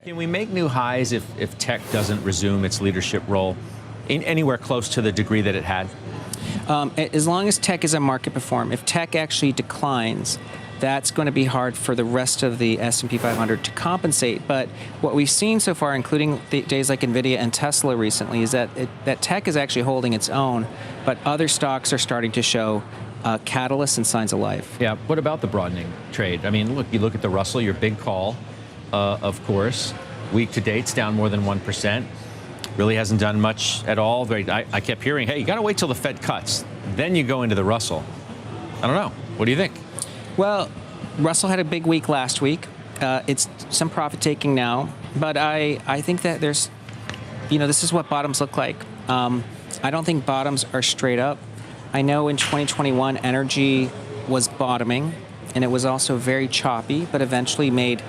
Can we make new highs if tech doesn't resume its leadership role anywhere close to the degree that it had? As long as tech is a market perform. If tech actually declines, that's going to be hard for the rest of the S&P 500 to compensate. But what we've seen so far, including days like Nvidia and Tesla recently, is that tech is actually holding its own, but other stocks are starting to show catalysts and signs of life. Yeah. What about the broadening trade? I mean, look, you look at the Russell, your big call, of course. Week to date's down more than 1%. Really hasn't done much at all. I kept hearing, hey, you got to wait till the Fed cuts. Then you go into the Russell. I don't know. What do you think? Well, Russell had a big week last week. It's some profit taking now, but I think that there's, this is what bottoms look like. I don't think bottoms are straight up. I know in 2021, energy was bottoming, and it was also very choppy, but eventually made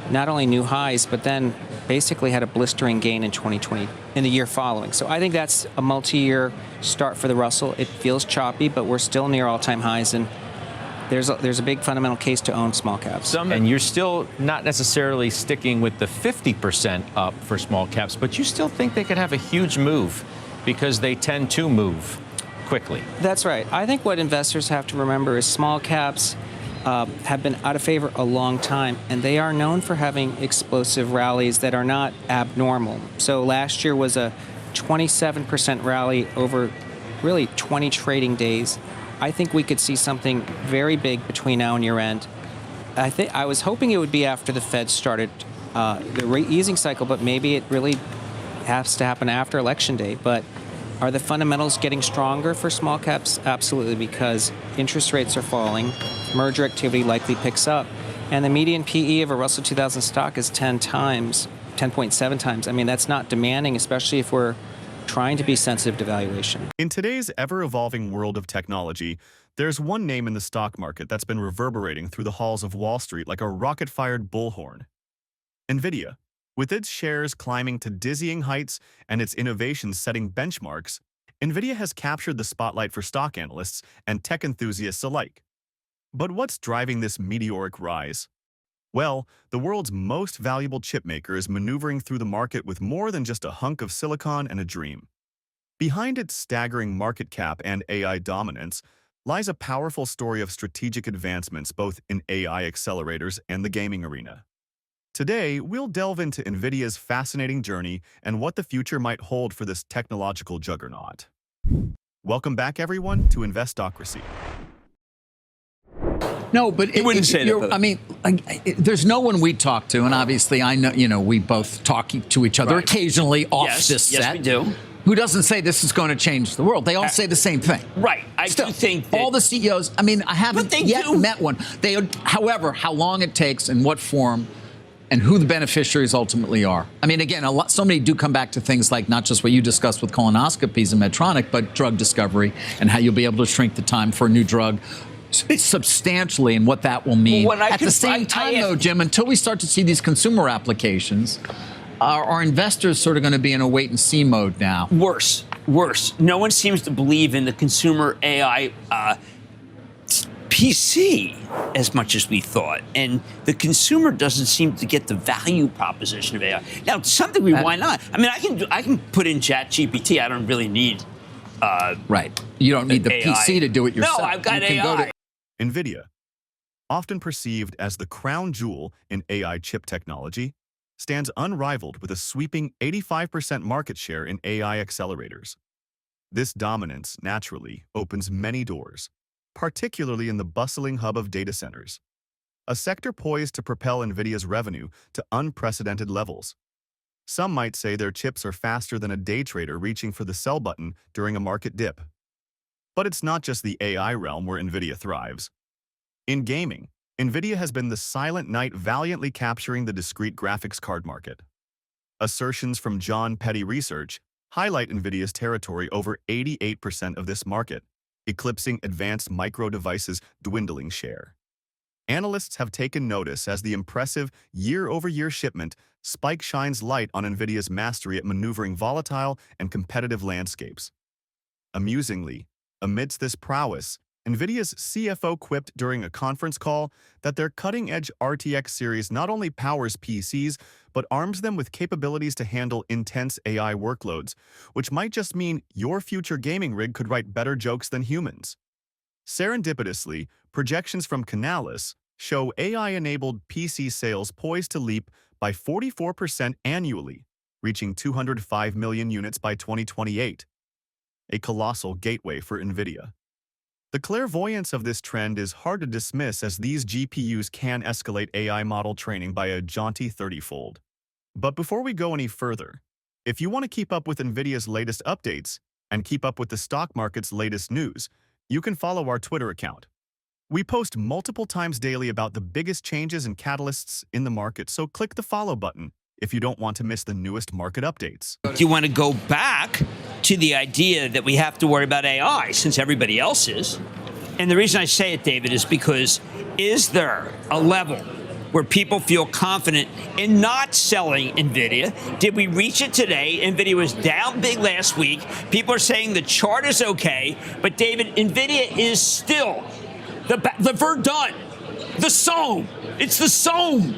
not only new highs, but then basically had a blistering gain in 2020, in the year following. So I think that's a multi-year start for the Russell. It feels choppy, but we're still near all-time highs, and there's a big fundamental case to own small caps. And you're still not necessarily sticking with the 50% up for small caps, but you still think they could have a huge move because they tend to move quickly. That's right. I think what investors have to remember is small caps have been out of favor a long time, and they are known for having explosive rallies that are not abnormal. So last year was a 27% rally over really 20 trading days. I think we could see something very big between now and year end. I was hoping it would be after the Fed started the rate easing cycle, but maybe it really has to happen after Election Day. But are the fundamentals getting stronger for small caps? Absolutely, because interest rates are falling, merger activity likely picks up, and the median PE of a Russell 2000 stock is 10 times, 10.7 times. I mean, that's not demanding, especially if we're trying to be sensitive to valuation. In today's ever-evolving world of technology, there's one name in the stock market that's been reverberating through the halls of Wall Street like a rocket-fired bullhorn. Nvidia. With its shares climbing to dizzying heights and its innovations setting benchmarks, Nvidia has captured the spotlight for stock analysts and tech enthusiasts alike. But what's driving this meteoric rise? Well, the world's most valuable chipmaker is maneuvering through the market with more than just a hunk of silicon and a dream. Behind its staggering market cap and AI dominance lies a powerful story of strategic advancements both in AI accelerators and the gaming arena. Today, we'll delve into Nvidia's fascinating journey and what the future might hold for this technological juggernaut. Welcome back, everyone, to Investocracy. No, but you wouldn't say that. I mean, there's no one we talk to, and obviously I know, we both talk to each other occasionally off this set. Yes, we do. Who doesn't say this is going to change the world? They all say the same thing. Right. I do think that all the CEOs, I mean, I haven't yet met one. However, how long it takes and what form and who the beneficiaries ultimately are. I mean, again, so many do come back to things like not just what you discussed with colonoscopies and Medtronic, but drug discovery and how you'll be able to shrink the time for a new drug substantially and what that will mean. At the same time, though, Jim, until we start to see these consumer applications, are investors sort of going to be in a wait-and-see mode now? Worse. No one seems to believe in the consumer AI PC as much as we thought, and the consumer doesn't seem to get the value proposition of AI. Now, to some degree, why not? I mean, I can put in ChatGPT. I don't really need right. You don't need the AI. PC to do it yourself. No, I've got AI. Nvidia, often perceived as the crown jewel in AI chip technology, stands unrivaled with a sweeping 85% market share in AI accelerators. This dominance, naturally, opens many doors, particularly in the bustling hub of data centers, a sector poised to propel Nvidia's revenue to unprecedented levels. Some might say their chips are faster than a day trader reaching for the sell button during a market dip. But it's not just the AI realm where Nvidia thrives. In gaming, Nvidia has been the silent knight valiantly capturing the discrete graphics card market. Assertions from John Petty Research highlight Nvidia's territory over 88% of this market, eclipsing advanced micro devices' dwindling share. Analysts have taken notice as the impressive year-over-year shipment spike shines light on Nvidia's mastery at maneuvering volatile and competitive landscapes. Amusingly, amidst this prowess, Nvidia's CFO quipped during a conference call that their cutting-edge RTX series not only powers PCs, but arms them with capabilities to handle intense AI workloads, which might just mean your future gaming rig could write better jokes than humans. Serendipitously, projections from Canalys show AI-enabled PC sales poised to leap by 44% annually, reaching 205 million units by 2028, a colossal gateway for Nvidia. The clairvoyance of this trend is hard to dismiss, as these GPUs can escalate AI model training by a jaunty 30-fold. But before we go any further, if you want to keep up with Nvidia's latest updates and keep up with the stock market's latest news, you can follow our Twitter account. We post multiple times daily about the biggest changes and catalysts in the market, so click the follow button if you don't want to miss the newest market updates. Do you want to go back to the idea that we have to worry about AI since everybody else is? And the reason I say it, David, is because is there a level where people feel confident in not selling Nvidia? Did we reach it today? Nvidia was down big last week. People are saying the chart is okay, but David, Nvidia is still the Verdun, the Somme. It's the Somme.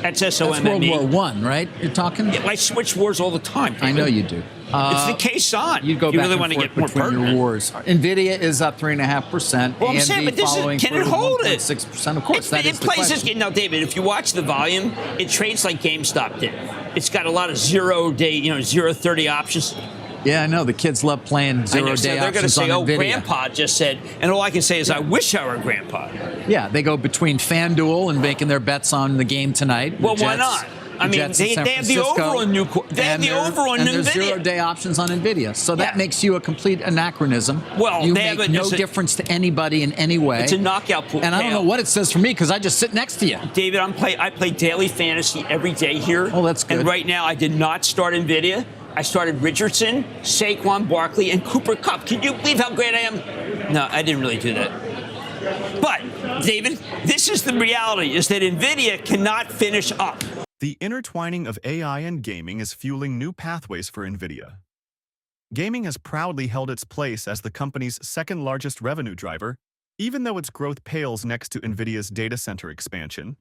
That's S-O-M-M-E. That's World War I, right? You're talking? Yeah, I switch wars all the time, David. I know you do. It's the Khe-Sanh. You go you back really and want to forth get more between your pertinent. wars. Nvidia is up 3.5%. Well, I'm saying, but this is, can it hold it? 6%. Of course, that is it the plays question. this. Now, David, if you watch the volume, it trades like GameStop did. It's got a lot of 0-day, 0-30 options. Yeah, I know. The kids love playing So zero-day they're going to options say, on "Oh, Nvidia. Grandpa just said," and all I can say is, "I wish I were Grandpa." Yeah, they go between FanDuel and making their bets on the game tonight. Well, the why Jets, not? I the mean, Jets in they San have the Francisco, over on and there's Nvidia. zero-day options on Nvidia. So that Yeah. makes you a complete anachronism. Well, you they make have a- no it's a- difference to anybody in any way. It's a knockout pool. And I don't know what it says for me because I just sit next to you. David, I play daily fantasy every day here. Oh, that's good. And right now, I did not start Nvidia. I started Richardson, Saquon Barkley, and Cooper Kupp. Can you believe how great I am? No, I didn't really do that. But, David, this is the reality, is that Nvidia cannot finish up. The intertwining of AI and gaming is fueling new pathways for Nvidia. Gaming has proudly held its place as the company's second-largest revenue driver, even though its growth pales next to Nvidia's data center expansion.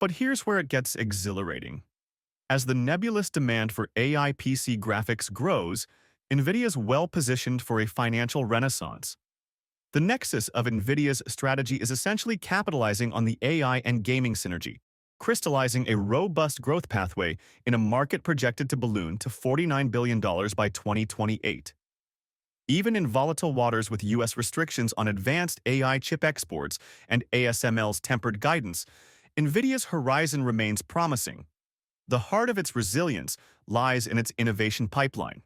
But here's where it gets exhilarating. As the nebulous demand for AI PC graphics grows, Nvidia is well-positioned for a financial renaissance. The nexus of Nvidia's strategy is essentially capitalizing on the AI and gaming synergy, crystallizing a robust growth pathway in a market projected to balloon to $49 billion by 2028. Even in volatile waters with U.S. restrictions on advanced AI chip exports and ASML's tempered guidance, Nvidia's horizon remains promising. The heart of its resilience lies in its innovation pipeline.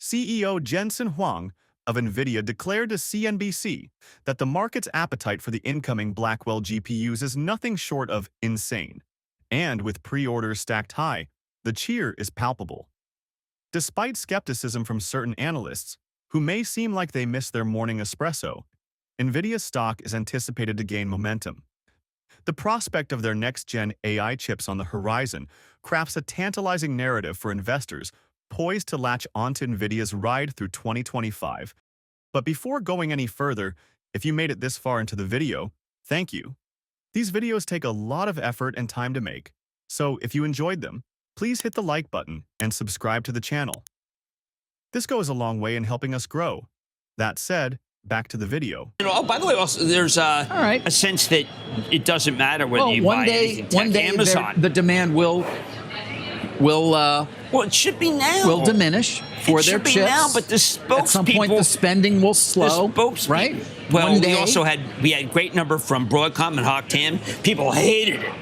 CEO Jensen Huang of Nvidia declared to CNBC that the market's appetite for the incoming Blackwell GPUs is nothing short of insane, and with pre-orders stacked high, the cheer is palpable. Despite skepticism from certain analysts, who may seem like they missed their morning espresso, Nvidia's stock is anticipated to gain momentum. The prospect of their next-gen AI chips on the horizon crafts a tantalizing narrative for investors poised to latch onto Nvidia's ride through 2025. But before going any further, if you made it this far into the video, thank you. These videos take a lot of effort and time to make, so if you enjoyed them, please hit the like button and subscribe to the channel. This goes a long way in helping us grow. That said, back to the video. Oh, by the way, also, there's a sense that it doesn't matter whether you buy anything tech. One day Amazon. the demand will Well, it should be now. will diminish for it their should be chips. now, but the spokespeople. At some point, the spending will slow, right? Well, One day, we had great number from Broadcom and Hawk Tam. People hated it.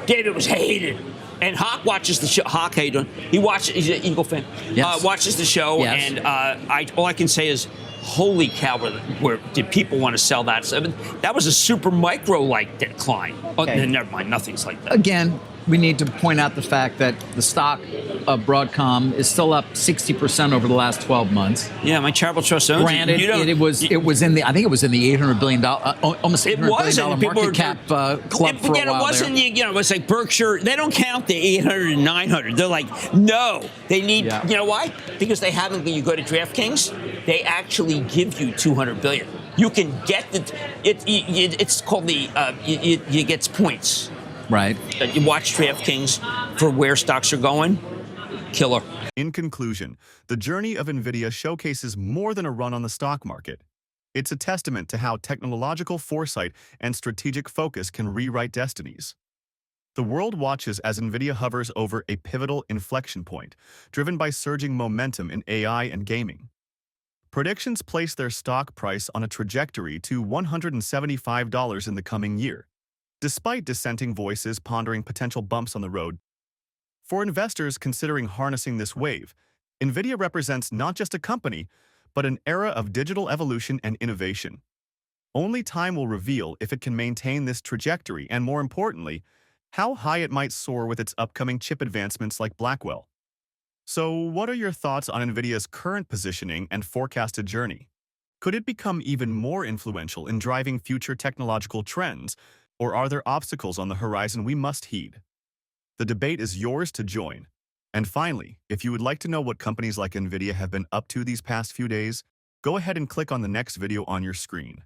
David was hated. And Hawk watches the show. Hawk, how you doing? He's an Eagle fan. Yes. Watches the show, Yes. and all I can say is, holy cow, where did people want to sell that? I mean, that was a super micro-like decline. Okay. Oh, never mind, nothing's like that. again, we need to point out the fact that the stock of Broadcom is still up 60% over the last 12 months. Yeah, my charitable trust owns Granted, it was in the I think it was in the $800 billion, almost $800 billion market cap club for a Again, while. it wasn't, there. it was like Berkshire. They don't count the 800 and 900. They're like, no, they need. Yeah. You know why? Because they haven't. When you go to DraftKings, they actually give you 200 billion. You can get it's called you get points. Right. You watch DraftKings for where stocks are going. Killer. In conclusion, the journey of Nvidia showcases more than a run on the stock market. It's a testament to how technological foresight and strategic focus can rewrite destinies. The world watches as Nvidia hovers over a pivotal inflection point, driven by surging momentum in AI and gaming. Predictions place their stock price on a trajectory to $175 in the coming year, despite dissenting voices pondering potential bumps on the road. For investors considering harnessing this wave, Nvidia represents not just a company, but an era of digital evolution and innovation. Only time will reveal if it can maintain this trajectory and, more importantly, how high it might soar with its upcoming chip advancements like Blackwell. So, what are your thoughts on Nvidia's current positioning and forecasted journey? Could it become even more influential in driving future technological trends, or are there obstacles on the horizon we must heed? The debate is yours to join. And finally, if you would like to know what companies like Nvidia have been up to these past few days, go ahead and click on the next video on your screen.